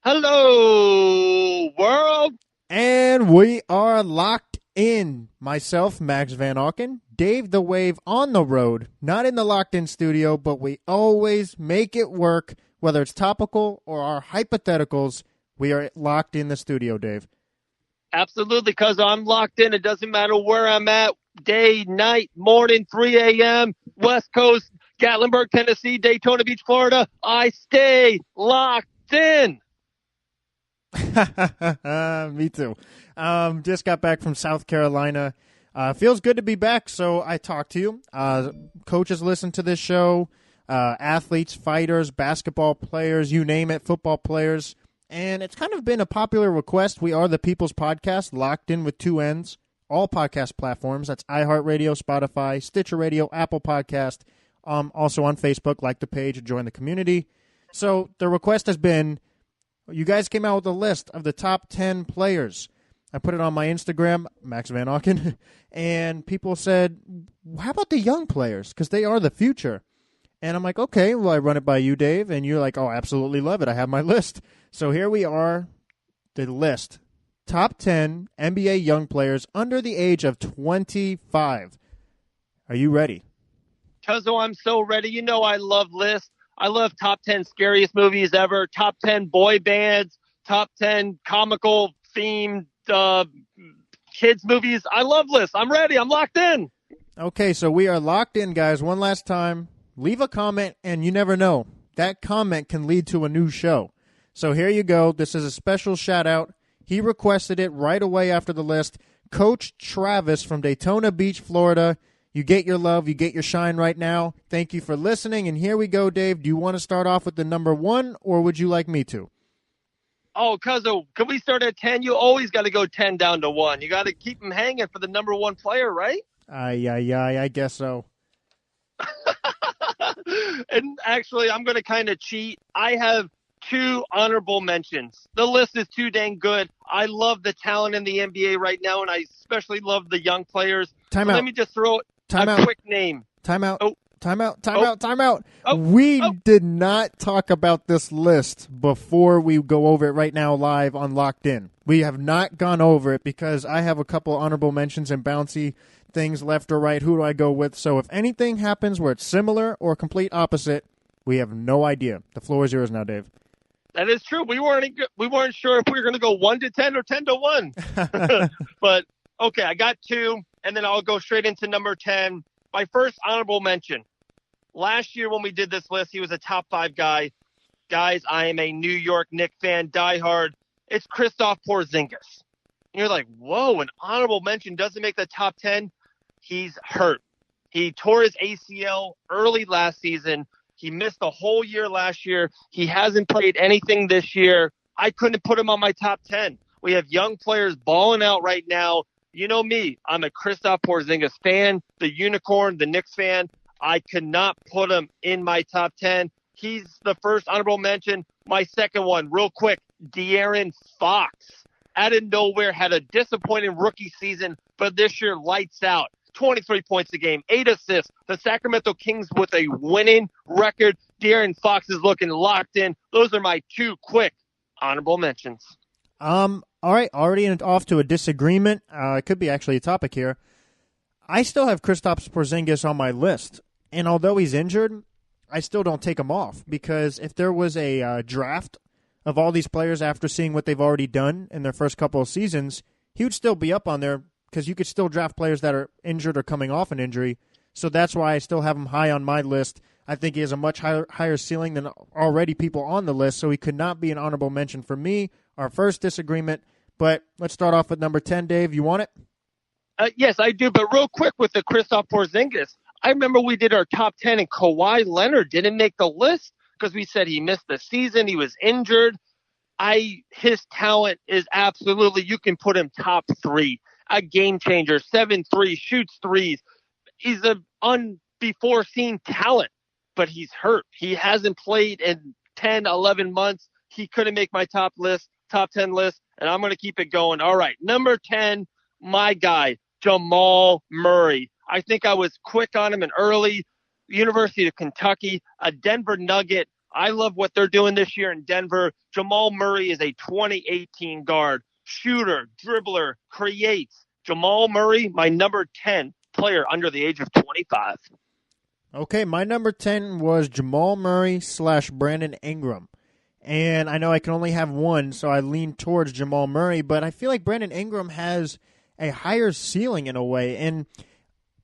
Hello, world. And we are locked in. Myself, Max Van Auken, Dave the Wave on the road, not in the locked in studio, but we always make it work, whether it's topical or our hypotheticals. We are locked in the studio, Dave. Absolutely, because I'm locked in. It doesn't matter where I'm at, day, night, morning, 3 a.m., West Coast, Gatlinburg, Tennessee, Daytona Beach, Florida. I stay locked in. Me too. Just got back from South Carolina. Feels good to be back, so I talked to you. Coaches listen to this show, athletes, fighters, basketball players, you name it, football players. And it's kind of been a popular request. We are the People's Podcast, locked in with two N's, all podcast platforms. That's iHeartRadio, Spotify, Stitcher Radio, Apple Podcast. Also on Facebook, like the page, join the community. So the request has been, you guys came out with a list of the top 10 players. I put it on my Instagram, Max Van Auken, and people said, how about the young players? Because they are the future. And I'm like, okay, well, I run it by you, Dave, and you're like, oh, absolutely love it. I have my list. So here we are, the list. Top 10 NBA young players under the age of 25. Are you ready? Cuzzo, I'm so ready. You know I love lists. I love top 10 scariest movies ever, top 10 boy bands, top 10 comical themed kids movies. I love lists. I'm ready. I'm locked in. Okay, so we are locked in, guys. One last time. Leave a comment, and you never know. That comment can lead to a new show. So here you go. This is a special shout-out. He requested it right away after the list. Coach Travis from Daytona Beach, Florida. You get your love. You get your shine right now. Thank you for listening. And here we go, Dave. Do you want to start off with the number one, or would you like me to? Oh, Cuzzo, can we start at 10? You always got to go 10 down to 1. You got to keep them hanging for the number one player, right? I guess so. And actually, I'm going to kind of cheat. I have 2 honorable mentions. The list is too dang good. I love the talent in the NBA right now, and I especially love the young players. Time out. Let me just throw a quick name. Time out. Oh. Time out. Oh. We did not talk about this list before we go over it right now live on Locked In. We have not gone over it because I have a couple honorable mentions and bouncy things left or right. Who do I go with? So if anything happens where it's similar or complete opposite, we have no idea. The floor is yours now, Dave. That is true. We weren't sure if we were going to go 1 to 10 or 10 to 1. But okay, I got 2, and then I'll go straight into number 10. My first honorable mention. Last year when we did this list, he was a top 5 guy. Guys, I am a New York Knicks fan, diehard. It's Kristaps Porzingis. And you're like, whoa, an honorable mention doesn't make the top 10. He's hurt. He tore his ACL early last season. He missed the whole year last year. He hasn't played anything this year. I couldn't put him on my top 10. We have young players balling out right now. You know me. I'm a Kristaps Porzingis fan, the unicorn, the Knicks fan. I could not put him in my top 10. He's the first honorable mention. My second one, real quick, De'Aaron Fox. Out of nowhere, had a disappointing rookie season, but this year, lights out. 23 points a game, 8 assists. The Sacramento Kings with a winning record. De'Aaron Fox is looking locked in. Those are my 2 quick honorable mentions. All right, already off to a disagreement. It could be actually a topic here. I still have Kristaps Porzingis on my list, and although he's injured, I still don't take him off because if there was a draft of all these players after seeing what they've already done in their first couple of seasons, he would still be up on there because you could still draft players that are injured or coming off an injury. So that's why I still have him high on my list. I think he has a much higher ceiling than already people on the list, so he could not be an honorable mention for me. Our first disagreement, but let's start off with number 10, Dave. You want it? Yes, I do, but real quick with the Kristaps Porzingis, I remember we did our top 10 and Kawhi Leonard didn't make the list because we said he missed the season, he was injured. His talent is absolutely, you can put him top 3, a game changer, 7-3, shoots threes. He's an unbefore-seen talent, but he's hurt. He hasn't played in 10, 11 months. He couldn't make my top 10 list, and I'm going to keep it going. All right, number 10, my guy, Jamal Murray. I think I was quick on him and early. University of Kentucky, a Denver Nugget, I love what they're doing this year in Denver. Jamal Murray is a 2018 guard, shooter, dribbler, creates. Jamal Murray, my number 10 player under the age of 25. Okay, my number 10 was Jamal Murray / Brandon Ingram. And I know I can only have one, so I lean towards Jamal Murray, but I feel like Brandon Ingram has a higher ceiling in a way. And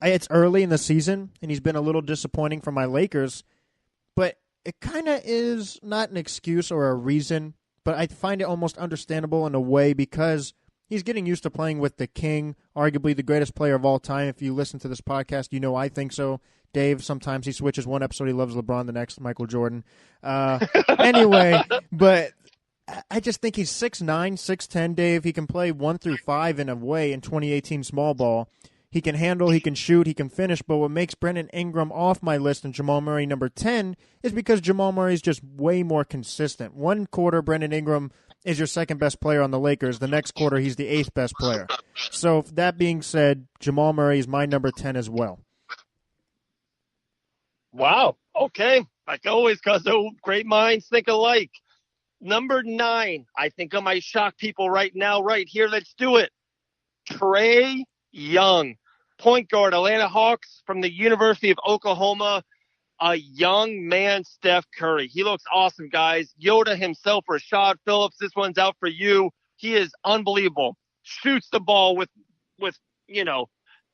it's early in the season, and he's been a little disappointing for my Lakers, but it kind of is not an excuse or a reason, but I find it almost understandable in a way because he's getting used to playing with the king, arguably the greatest player of all time. If you listen to this podcast, you know I think so. Dave, sometimes he switches one episode, he loves LeBron, the next Michael Jordan. Anyway, but I just think he's 6'9", 6'10", Dave. He can play 1 through 5 in a way in 2018 small ball. He can handle, he can shoot, he can finish, but what makes Brandon Ingram off my list and Jamal Murray number 10 is because Jamal Murray is just way more consistent. One quarter, Brandon Ingram is your second best player on the Lakers. The next quarter, he's the 8th best player. So that being said, Jamal Murray is my number 10 as well. Wow. Okay. Like always, because great minds think alike. Number 9. I think I might shock people right now, right here. Let's do it. Trae Young, point guard, Atlanta Hawks from the University of Oklahoma. A young man, Steph Curry. He looks awesome, guys. Yoda himself, Rashad Phillips. This one's out for you. He is unbelievable. Shoots the ball with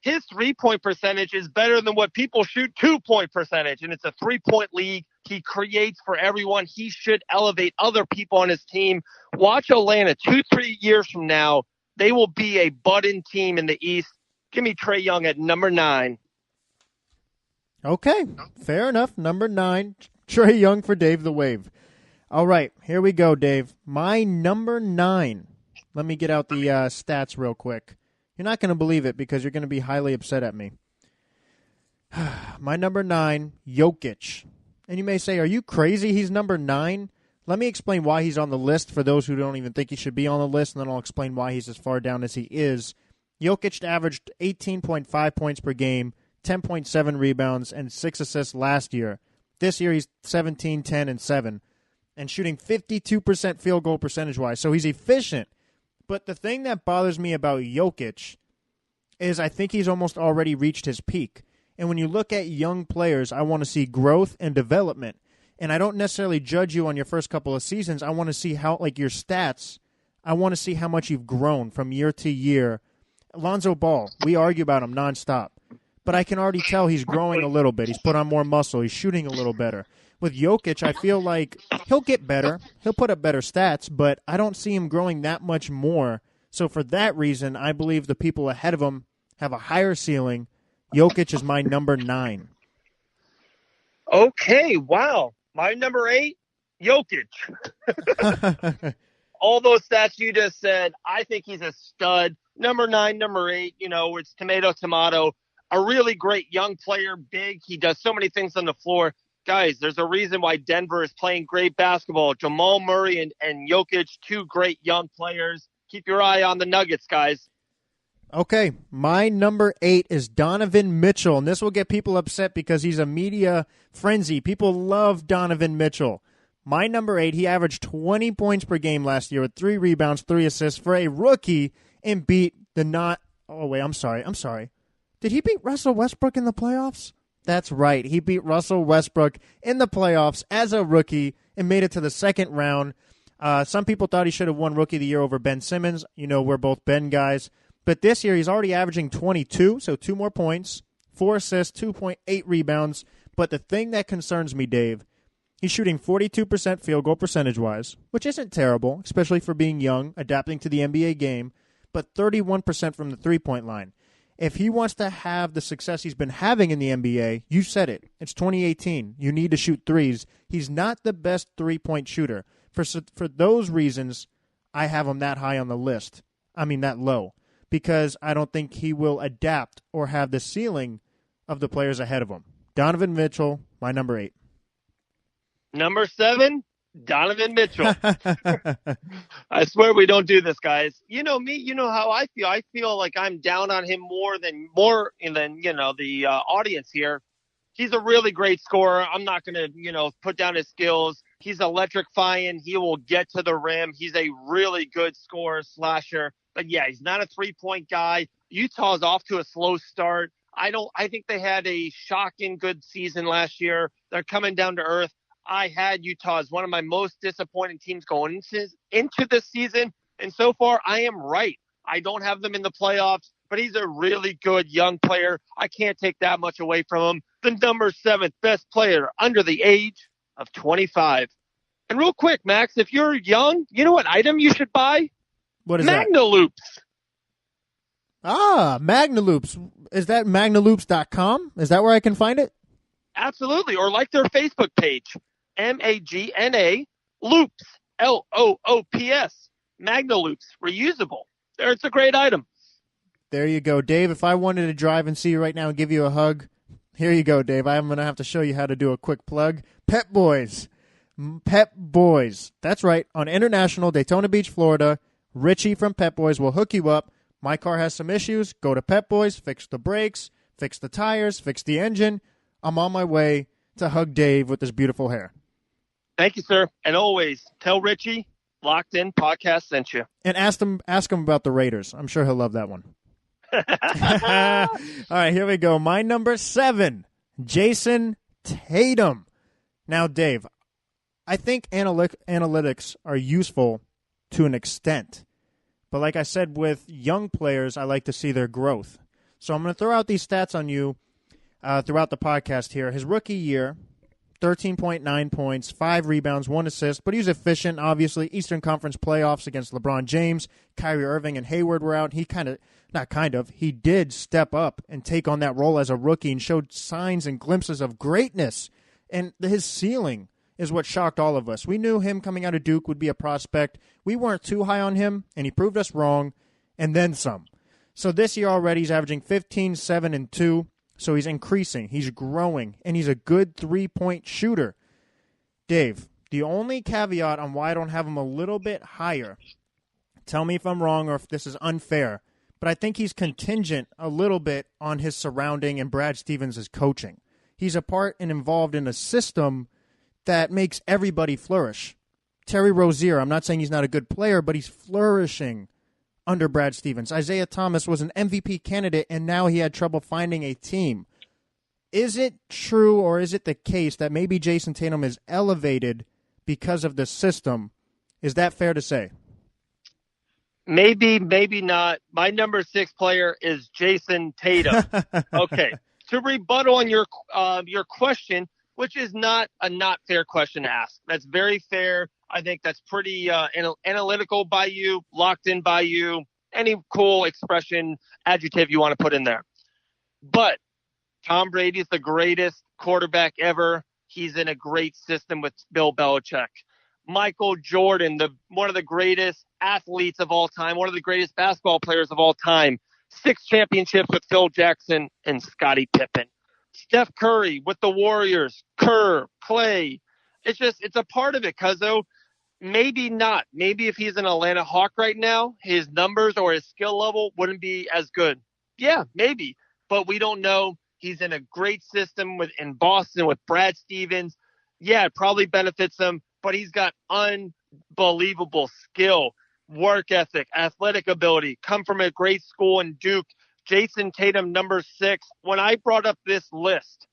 his 3-point percentage is better than what people shoot 2-point percentage. And it's a 3-point league. He creates for everyone. He should elevate other people on his team. Watch Atlanta 2-3 years from now. They will be a budding team in the East. Give me Trae Young at number 9. Okay, fair enough. Number 9, Trae Young for Dave the Wave. All right, here we go, Dave. My number 9. Let me get out the stats real quick. You're not going to believe it because you're going to be highly upset at me. My number 9, Jokic. And you may say, are you crazy? He's number 9? Let me explain why he's on the list for those who don't even think he should be on the list, and then I'll explain why he's as far down as he is. Jokic averaged 18.5 points per game, 10.7 rebounds, and 6 assists last year. This year he's 17, 10, and 7, and shooting 52% field goal percentage-wise. So he's efficient. But the thing that bothers me about Jokic is I think he's almost already reached his peak. And when you look at young players, I want to see growth and development. And I don't necessarily judge you on your first couple of seasons. I want to see how, like your stats, I want to see how much you've grown from year to year. Lonzo Ball, we argue about him nonstop. But I can already tell he's growing a little bit. He's put on more muscle. He's shooting a little better. With Jokic, I feel like he'll get better. He'll put up better stats, but I don't see him growing that much more. So for that reason, I believe the people ahead of him have a higher ceiling. Jokic is my number 9. Okay, wow. My number 8, Jokic. All those stats you just said, I think he's a stud. Number 9, number 8, it's tomato, tomato. A really great young player, big. He does so many things on the floor. Guys, there's a reason why Denver is playing great basketball. Jamal Murray and Jokic, 2 great young players. Keep your eye on the Nuggets, guys. Okay, my number 8 is Donovan Mitchell, and this will get people upset because he's a media frenzy. People love Donovan Mitchell. My number 8, he averaged 20 points per game last year with 3 rebounds, 3 assists for a rookie and beat the not – oh, wait, I'm sorry. Did he beat Russell Westbrook in the playoffs? That's right. He beat Russell Westbrook in the playoffs as a rookie and made it to the second round. Some people thought he should have won Rookie of the Year over Ben Simmons. We're both Ben guys. But this year he's already averaging 22, so 2 more points, 4 assists, 2.8 rebounds. But the thing that concerns me, Dave, he's shooting 42% field goal percentage-wise, which isn't terrible, especially for being young, adapting to the NBA game, but 31% from the three-point line. If he wants to have the success he's been having in the NBA, you said it. It's 2018. You need to shoot threes. He's not the best three-point shooter. For those reasons, I have him that high on the list. I mean, that low. Because I don't think he will adapt or have the ceiling of the players ahead of him. Donovan Mitchell, my number 8. Number 7, Donovan Mitchell. I swear we don't do this, guys. You know me. You know how I feel. I feel like I'm down on him more than the audience here. He's a really great scorer. I'm not going to, put down his skills. He's electrifying. He will get to the rim. He's a really good scorer, slasher. But yeah, he's not a three-point guy. Utah's off to a slow start. I think they had a shocking good season last year. They're coming down to earth. I had Utah as one of my most disappointing teams going into this season. And so far, I am right. I don't have them in the playoffs, but he's a really good young player. I can't take that much away from him. The number 7th best player under the age of 25. And real quick, Max, if you're young, you know what item you should buy? What is Magna Loops. Ah, Magna Loops. Is that magnaloops.com? Is that where I can find it? Absolutely. Or like their Facebook page, MAGNA Loops, LOOPS. Magna Loops, reusable. It's a great item. There you go. Dave, if I wanted to drive and see you right now and give you a hug, here you go, Dave. I'm going to have to show you how to do a quick plug. Pep-Boys. Pep-Boys. That's right. On International, Daytona Beach, Florida, Richie from Pep-Boys will hook you up. My car has some issues. Go to Pep-Boys, fix the brakes, fix the tires, fix the engine. I'm on my way to hug Dave with his beautiful hair. Thank you, sir. And always tell Richie Locked In Podcast sent you. And ask him about the Raiders. I'm sure he'll love that one. All right, here we go. My number 7, Jason Tatum. Now, Dave, I think analytics are useful to an extent. But like I said, with young players, I like to see their growth. So I'm going to throw out these stats on you throughout the podcast here. His rookie year, 13.9 points, 5 rebounds, 1 assist, but he was efficient, obviously. Eastern Conference playoffs against LeBron James, Kyrie Irving, and Hayward were out. He did step up and take on that role as a rookie and showed signs and glimpses of greatness. And his ceiling is what shocked all of us. We knew him coming out of Duke would be a prospect. We weren't too high on him, and he proved us wrong, and then some. So this year already he's averaging 15, 7, and 2. So he's increasing, he's growing, and he's a good three-point shooter. Dave, the only caveat on why I don't have him a little bit higher, tell me if I'm wrong or if this is unfair, but I think he's contingent a little bit on his surrounding and Brad Stevens' coaching. He's a part and involved in a system that makes everybody flourish. Terry Rozier, I'm not saying he's not a good player, but he's flourishing under Brad Stevens. Isaiah Thomas was an MVP candidate, and now he had trouble finding a team. Is it true or is it the case that maybe Jason Tatum is elevated because of the system? Is that fair to say? Maybe, maybe not. My number 6 player is Jason Tatum. Okay. To rebuttal on your question, which is not a not fair question to ask. That's very fair. I think that's pretty analytical by you, locked in by you, any cool expression, adjective you want to put in there. But Tom Brady is the greatest quarterback ever. He's in a great system with Bill Belichick. Michael Jordan, one of the greatest athletes of all time, one of the greatest basketball players of all time. 6 championships with Phil Jackson and Scottie Pippen. Steph Curry with the Warriors, Kerr, Clay. It's a part of it, Cuzzo. Maybe not. Maybe if he's an Atlanta Hawk right now, his numbers or his skill level wouldn't be as good. Yeah, maybe. But we don't know. He's in a great system in Boston with Brad Stevens. Yeah, it probably benefits him, but he's got unbelievable skill, work ethic, athletic ability, come from a great school in Duke. Jason Tatum, number 6. When I brought up this list,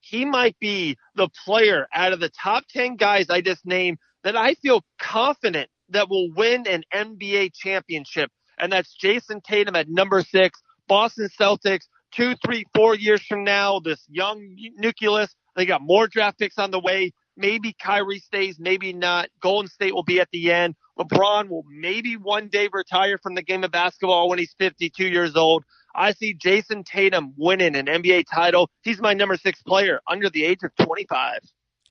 he might be the player out of the top 10 guys I just named that I feel confident that will win an NBA championship. And that's Jason Tatum at number 6. Boston Celtics, 2, 3, 4 years from now, this young nucleus, they got more draft picks on the way. Maybe Kyrie stays, maybe not. Golden State will be at the end. LeBron will maybe one day retire from the game of basketball when he's 52 years old. I see Jason Tatum winning an NBA title. He's my number 6 player under the age of 25.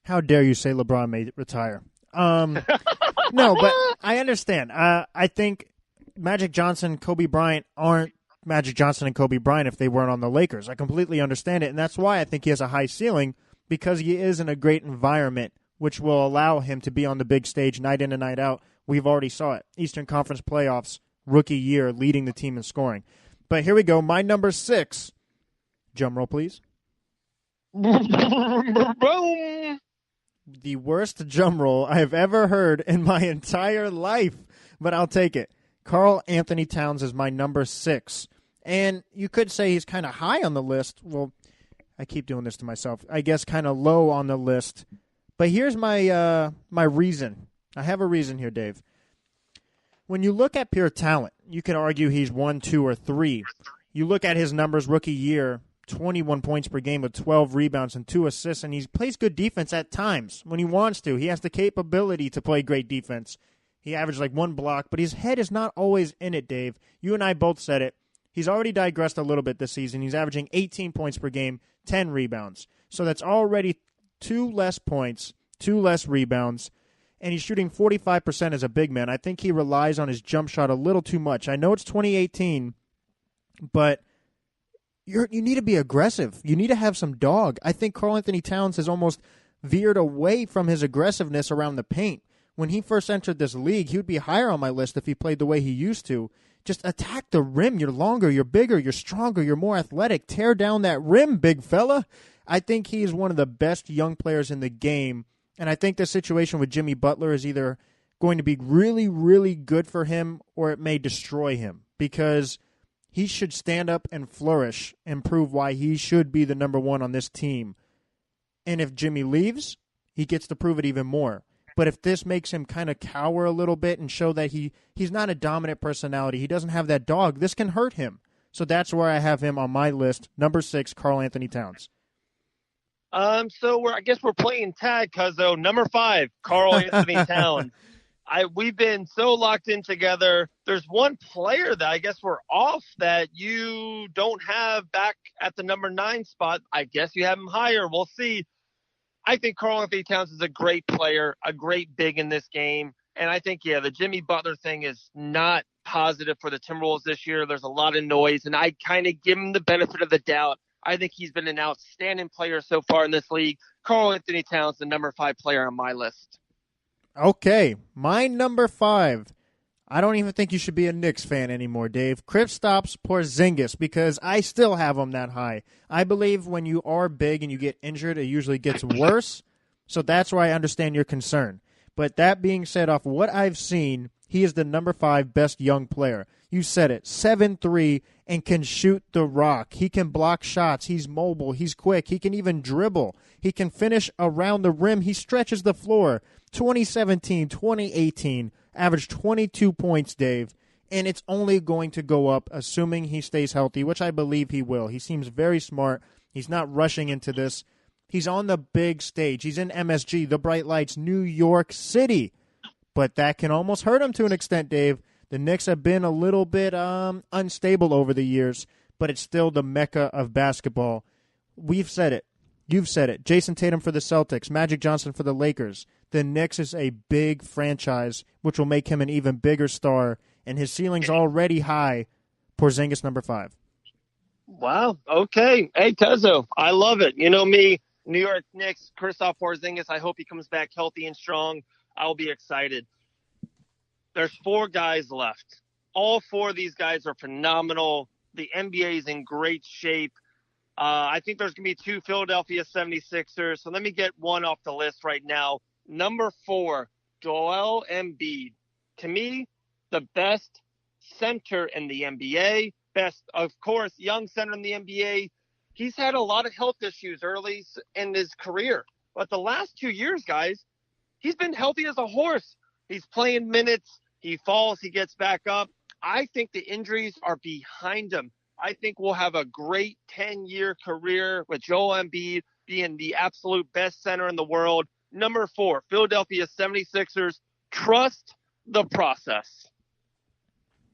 How dare you say LeBron may retire? No, but I understand. I think Magic Johnson, Kobe Bryant aren't Magic Johnson and Kobe Bryant if they weren't on the Lakers. I completely understand it, and that's why I think he has a high ceiling, because he is in a great environment which will allow him to be on the big stage night in and night out. We've already saw it. Eastern Conference playoffs, rookie year, leading the team in scoring. But here we go. My number 6. Drum roll, please. Boom. the worst drum roll I've ever heard in my entire life, but I'll take it. Karl Anthony Towns is my number 6. And you could say he's kind of high on the list. Well, I keep doing this to myself. I guess kind of low on the list. But here's my my reason. I have a reason here, Dave. When you look at pure talent, you can argue he's 1, 2, or 3. You look at his numbers rookie year, 21 points per game with 12 rebounds and 2 assists, and he plays good defense at times when he wants to. He has the capability to play great defense. He averaged like 1 block, but his head is not always in it, Dave. You and I both said it. He's already digressed a little bit this season. He's averaging 18 points per game, 10 rebounds. So that's already 2 less points, 2 less rebounds, and he's shooting 45% as a big man. I think he relies on his jump shot a little too much. I know it's 2018, but you need to be aggressive. You need to have some dog. I think Karl Anthony Towns has almost veered away from his aggressiveness around the paint. When he first entered this league, he would be higher on my list if he played the way he used to. Just attack the rim. You're longer, you're bigger, you're stronger, you're more athletic. Tear down that rim, big fella. I think he is one of the best young players in the game, and I think the situation with Jimmy Butler is either going to be really, really good for him or it may destroy him, because he should stand up and flourish and prove why he should be the number 1 on this team. And if Jimmy leaves, he gets to prove it even more. But if this makes him kind of cower a little bit and show that he's not a dominant personality, he doesn't have that dog, this can hurt him. So that's where I have him on my list, number 6, Karl Anthony Towns. So I guess we're playing tag, Cuzzo. Number 5, Karl Anthony Towns. We've been so locked in together. There's one player that I guess we're off that you don't have back at the number 9 spot. I guess you have him higher. We'll see. I think Karl Anthony Towns is a great player, a great big in this game. And I think, the Jimmy Butler thing is not positive for the Timberwolves this year. There's a lot of noise, and I kind of give him the benefit of the doubt. I think he's been an outstanding player so far in this league. Karl Anthony Towns, the number 5 player on my list. Okay, my number 5. I don't even think you should be a Knicks fan anymore, Dave. Kristaps Porzingis, because I still have him that high. I believe when you are big and you get injured, it usually gets worse. So that's why I understand your concern. But that being said, off what I've seen, he is the number 5 best young player. You said it, 7'3", and can shoot the rock. He can block shots. He's mobile. He's quick. He can even dribble. He can finish around the rim. He stretches the floor. 2017, 2018, averaged 22 points, Dave, and it's only going to go up assuming he stays healthy, which I believe he will. He seems very smart. He's not rushing into this. He's on the big stage. He's in MSG, the Bright Lights, New York City. But that can almost hurt him to an extent, Dave. The Knicks have been a little bit unstable over the years, but it's still the mecca of basketball. We've said it. You've said it. Jason Tatum for the Celtics, Magic Johnson for the Lakers. The Knicks is a big franchise, which will make him an even bigger star, and his ceiling's already high. Porzingis, number 5. Wow. Okay. Hey, Cuzzo, I love it. You know me, New York Knicks, Kristaps Porzingis. I hope he comes back healthy and strong. I'll be excited. There's 4 guys left. All 4 of these guys are phenomenal. The NBA is in great shape. I think there's going to be 2 Philadelphia 76ers. So let me get one off the list right now. Number 4, Joel Embiid. To me, the best center in the NBA. Best, of course, young center in the NBA. He's had a lot of health issues early in his career. But the last 2 years, guys, he's been healthy as a horse. He's playing minutes. He falls. He gets back up. I think the injuries are behind him. I think we'll have a great 10-year career with Joel Embiid being the absolute best center in the world. Number 4, Philadelphia 76ers. Trust the process.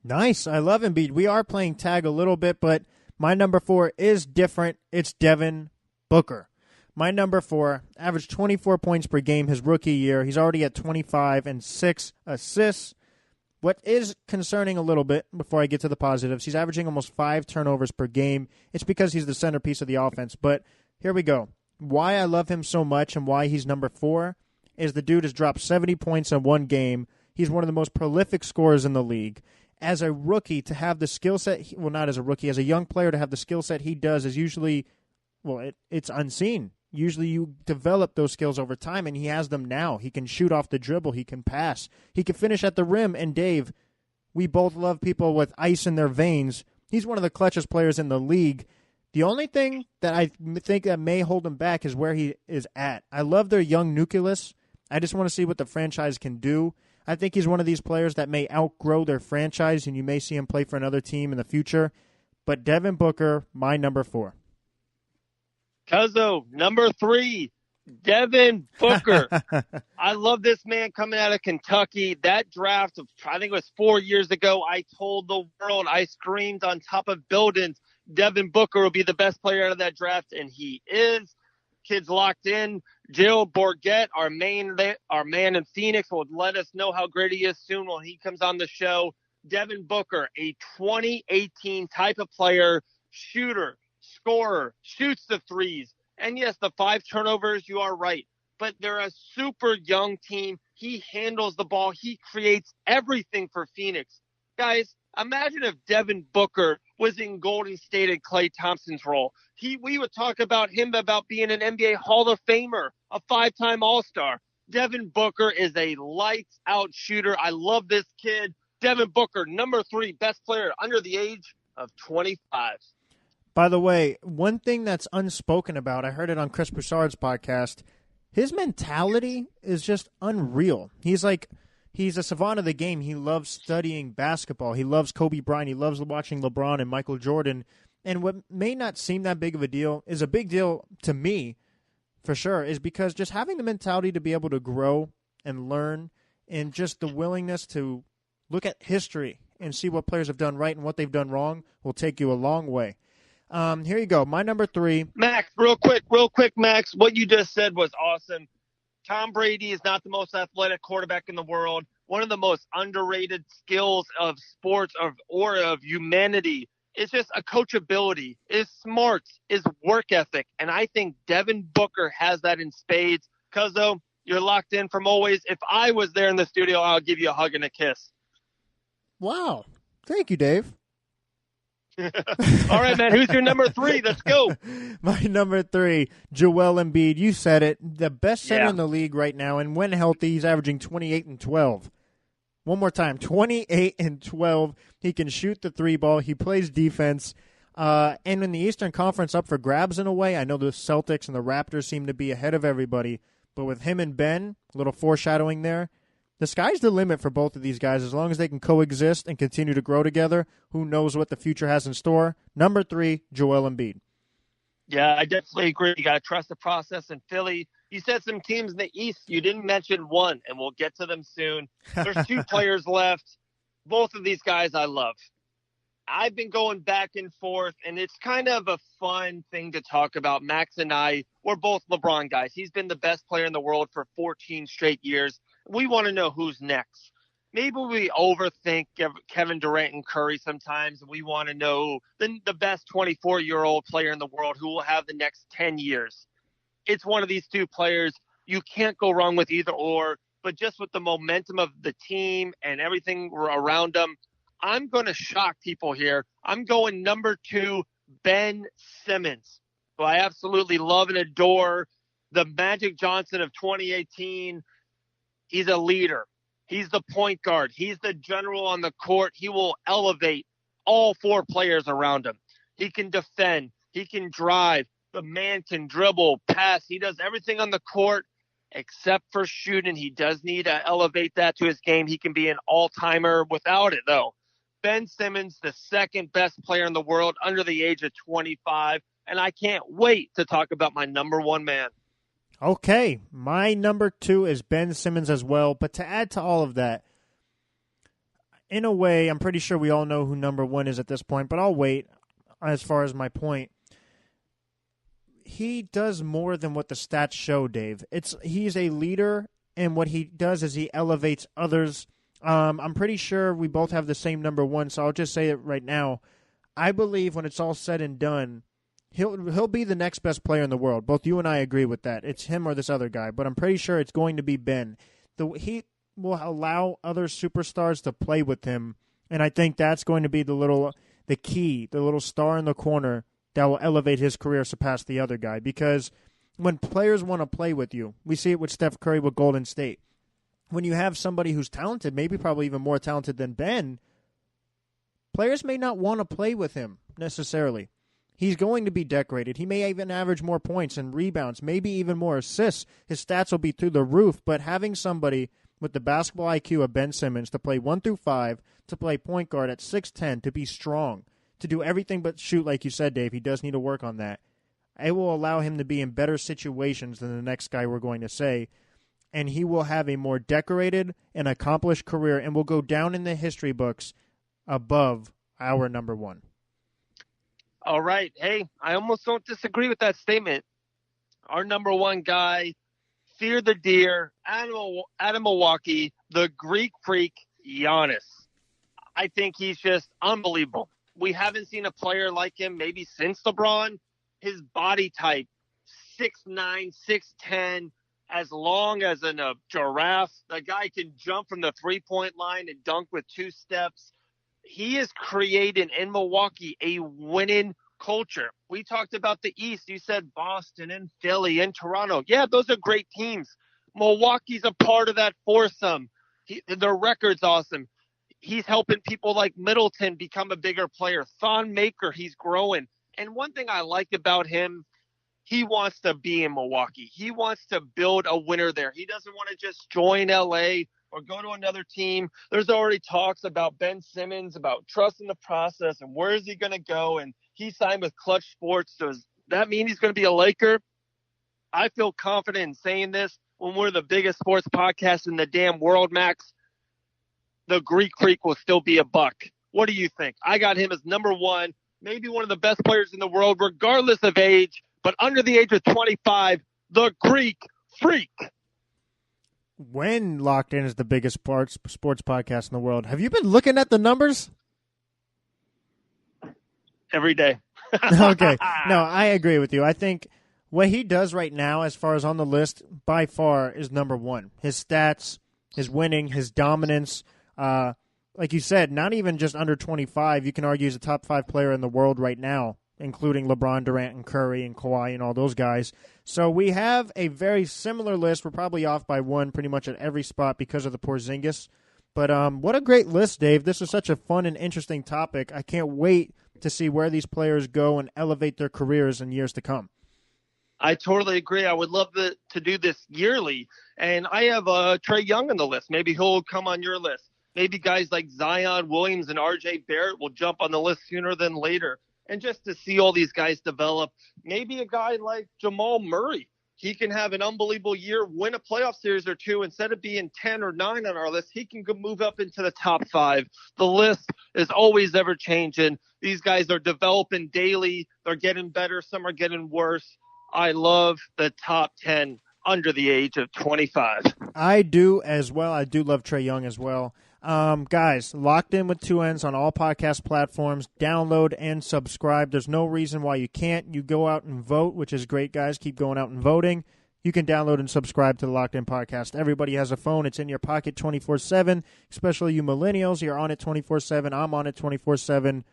Nice. I love Embiid. We are playing tag a little bit, but my number 4 is different. It's Devin Booker. My number 4 averaged 24 points per game his rookie year. He's already at 25 and 6 assists. What is concerning a little bit, before I get to the positives, he's averaging almost 5 turnovers per game. It's because he's the centerpiece of the offense. But here we go. Why I love him so much and why he's number 4 is the dude has dropped 70 points in one game. He's one of the most prolific scorers in the league. As a rookie, to have the skill set, well, not as a rookie, as a young player to have the skill set he does is usually, well, it's unseen. Usually you develop those skills over time, and he has them now. He can shoot off the dribble. He can pass. He can finish at the rim. And, Dave, we both love people with ice in their veins. He's one of the clutchest players in the league. The only thing that I think that may hold him back is where he is at. I love their young nucleus. I just want to see what the franchise can do. I think he's one of these players that may outgrow their franchise, and you may see him play for another team in the future. But Devin Booker, my number 4. Cuzzo, number 3, Devin Booker. I love this man coming out of Kentucky. That draft, I think it was 4 years ago, I told the world, I screamed on top of buildings, Devin Booker will be the best player out of that draft, and he is. Kids locked in. Jill Borgett, our man in Phoenix, will let us know how great he is soon when he comes on the show. Devin Booker, a 2018 type of player, shooter, scorer, shoots the threes. And yes, the 5 turnovers, you are right. But they're a super young team. He handles the ball. He creates everything for Phoenix. Guys, imagine if Devin Booker was in Golden State and Klay Thompson's role. We would talk about him about being an NBA Hall of Famer, a 5-time All-Star. Devin Booker is a lights-out shooter. I love this kid. Devin Booker, number 3, best player under the age of 25. By the way, one thing that's unspoken about, I heard it on Chris Broussard's podcast, his mentality is just unreal. He's a savant of the game. He loves studying basketball. He loves Kobe Bryant. He loves watching LeBron and Michael Jordan. And what may not seem that big of a deal is a big deal to me, for sure, is because just having the mentality to be able to grow and learn and just the willingness to look at history and see what players have done right and what they've done wrong will take you a long way. Here you go. My number 3. Max, real quick, Max. What you just said was awesome. Tom Brady is not the most athletic quarterback in the world. One of the most underrated skills of sports of humanity is just a coachability, is smarts, is work ethic. And I think Devin Booker has that in spades. Cuzzo, you're locked in from always. If I was there in the studio, I'll give you a hug and a kiss. Wow. Thank you, Dave. All right, man. Who's your number 3? Let's go. My number 3, Joel Embiid. You said it. The best center in the league right now. And when healthy, he's averaging 28 and 12. One more time. 28 and 12. He can shoot the 3 ball. He plays defense. And in the Eastern Conference up for grabs in a way. I know the Celtics and the Raptors seem to be ahead of everybody. But with him and Ben, a little foreshadowing there, the sky's the limit for both of these guys. As long as they can coexist and continue to grow together, who knows what the future has in store. Number 3, Joel Embiid. Yeah, I definitely agree. You got to trust the process in Philly. You said some teams in the East. You didn't mention one, and we'll get to them soon. There's 2 players left. Both of these guys I love. I've been going back and forth, and it's kind of a fun thing to talk about. Max and I, we're both LeBron guys. He's been the best player in the world for 14 straight years. We want to know who's next. Maybe we overthink Kevin Durant and Curry sometimes. We want to know the best 24-year-old player in the world who will have the next 10 years. It's one of these 2 players. You can't go wrong with either or, but just with the momentum of the team and everything around them, I'm going to shock people here. I'm going number 2, Ben Simmons, who I absolutely love and adore. The Magic Johnson of 2018. He's a leader. He's the point guard. He's the general on the court. He will elevate all 4 players around him. He can defend. He can drive. The man can dribble, pass. He does everything on the court except for shooting. He does need to elevate that to his game. He can be an all-timer without it, though. Ben Simmons, the 2nd best player in the world under the age of 25. And I can't wait to talk about my number 1 man. Okay, my number 2 is Ben Simmons as well. But to add to all of that, in a way, I'm pretty sure we all know who number 1 is at this point, but I'll wait as far as my point. He does more than what the stats show, Dave. He's a leader, and what he does is he elevates others. I'm pretty sure we both have the same number 1, so I'll just say it right now. I believe when it's all said and done, He'll be the next best player in the world. Both you and I agree with that. It's him or this other guy, but I'm pretty sure it's going to be Ben. He will allow other superstars to play with him, and I think that's going to be the key, the little star in the corner that will elevate his career surpass the other guy, because when players want to play with you, we see it with Steph Curry with Golden State. When you have somebody who's talented, maybe probably even more talented than Ben, players may not want to play with him necessarily. He's going to be decorated. He may even average more points and rebounds, maybe even more assists. His stats will be through the roof, but having somebody with the basketball IQ of Ben Simmons to play 1 through 5, to play point guard at 6'10", to be strong, to do everything but shoot, like you said, Dave, he does need to work on that. It will allow him to be in better situations than the next guy we're going to say, and he will have a more decorated and accomplished career and will go down in the history books above our number one. All right. Hey, I almost don't disagree with that statement. Our number one guy, Fear the Deer, out of Milwaukee, the Greek freak, Giannis. I think he's just unbelievable. We haven't seen a player like him maybe since LeBron. His body type, 6'9", 6'10", as long as a giraffe. The guy can jump from the three-point line and dunk with 2 steps. He is creating in Milwaukee a winning culture. We talked about the East. You said Boston and Philly and Toronto. Yeah, those are great teams. Milwaukee's a part of that foursome. Their record's awesome. He's helping people like Middleton become a bigger player. Thon Maker, he's growing. And one thing I like about him, he wants to be in Milwaukee. He wants to build a winner there. He doesn't want to just join LA or go to another team. There's already talks about Ben Simmons, about trusting the process and where is he going to go. And he signed with Clutch Sports. So does that mean he's going to be a Laker? I feel confident in saying this when we're the biggest sports podcast in the damn world, Max. The Greek Freak will still be a buck. What do you think? I got him as number one, maybe one of the best players in the world, regardless of age, but under the age of 25, the Greek Freak. When Locked In is the biggest sports podcast in the world, have you been looking at the numbers? Every day. Okay. No, I agree with you. I think what he does right now, as far as on the list, by far is number one. His stats, his winning, his dominance. Like you said, not even just under 25. You can argue he's a top 5 player in the world right now, including LeBron, Durant, and Curry, and Kawhi, and all those guys. So we have a very similar list. We're probably off by one pretty much at every spot because of the Porzingis. But what a great list, Dave. This is such a fun and interesting topic. I can't wait to see where these players go and elevate their careers in years to come. I totally agree. I would love to do this yearly. And I have Trae Young on the list. Maybe he'll come on your list. Maybe guys like Zion Williams and RJ Barrett will jump on the list sooner than later. And just to see all these guys develop, maybe a guy like Jamal Murray, he can have an unbelievable year, win a playoff series or two. Instead of being 10 or 9 on our list, he can move up into the top 5. The list is always ever changing. These guys are developing daily. They're getting better. Some are getting worse. I love the top 10 under the age of 25. I do as well. I do love Trae Young as well. Guys, Locked In with 2 N's on all podcast platforms. Download and subscribe. There's no reason why you can't. You go out and vote, which is great, guys. Keep going out and voting. You can download and subscribe to the Locked In podcast. Everybody has a phone. It's in your pocket 24/7, especially you millennials. You're on it 24/7. I'm on it 24/7.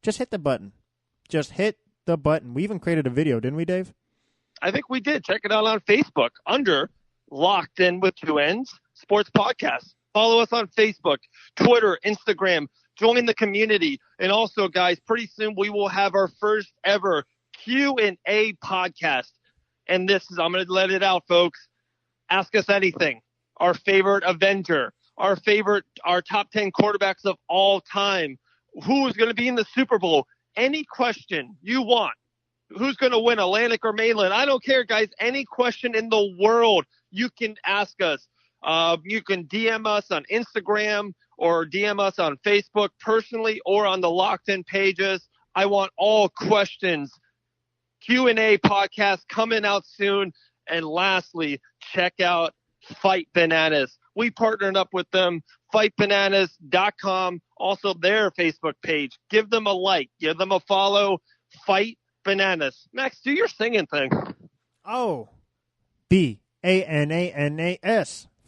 Just hit the button. Just hit the button. We even created a video, didn't we, Dave? I think we did. Check it out on Facebook under Locked In with 2 N's Sports Podcast. Follow us on Facebook, Twitter, Instagram. Join the community. And also, guys, pretty soon we will have our first ever Q&A podcast. And this is, I'm going to let it out, folks. Ask us anything. Our favorite Avenger, our top 10 quarterbacks of all time. Who is going to be in the Super Bowl? Any question you want. Who's going to win, Atlantic or Mainland? I don't care, guys. Any question in the world, you can ask us. You can DM us on Instagram or DM us on Facebook personally or on the Locked In pages. I want all questions. Q&A podcast coming out soon. And lastly, check out Fight Bananas. We partnered up with them, fightbananas.com, also their Facebook page. Give them a like. Give them a follow. Fight Bananas. Max, do your singing thing. Oh, BANANAS.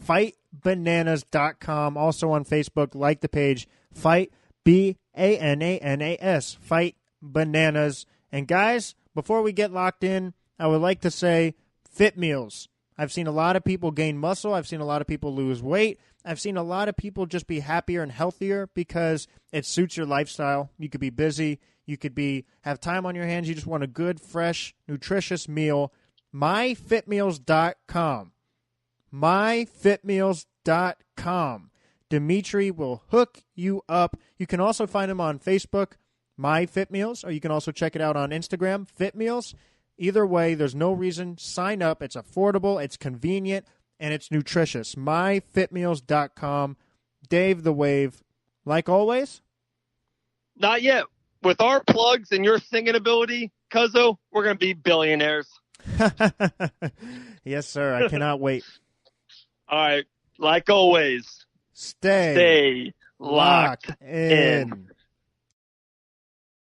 FightBananas.com. Also on Facebook, like the page. Fight BANANAS. Fight Bananas. And guys, before we get locked in, I would like to say Fit Meals. I've seen a lot of people gain muscle. I've seen a lot of people lose weight. I've seen a lot of people just be happier and healthier because it suits your lifestyle. You could be busy. You could have time on your hands. You just want a good, fresh, nutritious meal. MyFitMeals.com. MyFitMeals.com. Dimitri will hook you up. You can also find him on Facebook, MyFitMeals, or you can also check it out on Instagram, FitMeals. Either way, there's no reason. Sign up. It's affordable, it's convenient, and it's nutritious. MyFitMeals.com. Dave the Wave. Like always? Not yet. With our plugs and your singing ability, Cuzzo, we're going to be billionaires. Yes, sir. I cannot wait. All right. Like always, Stay locked in.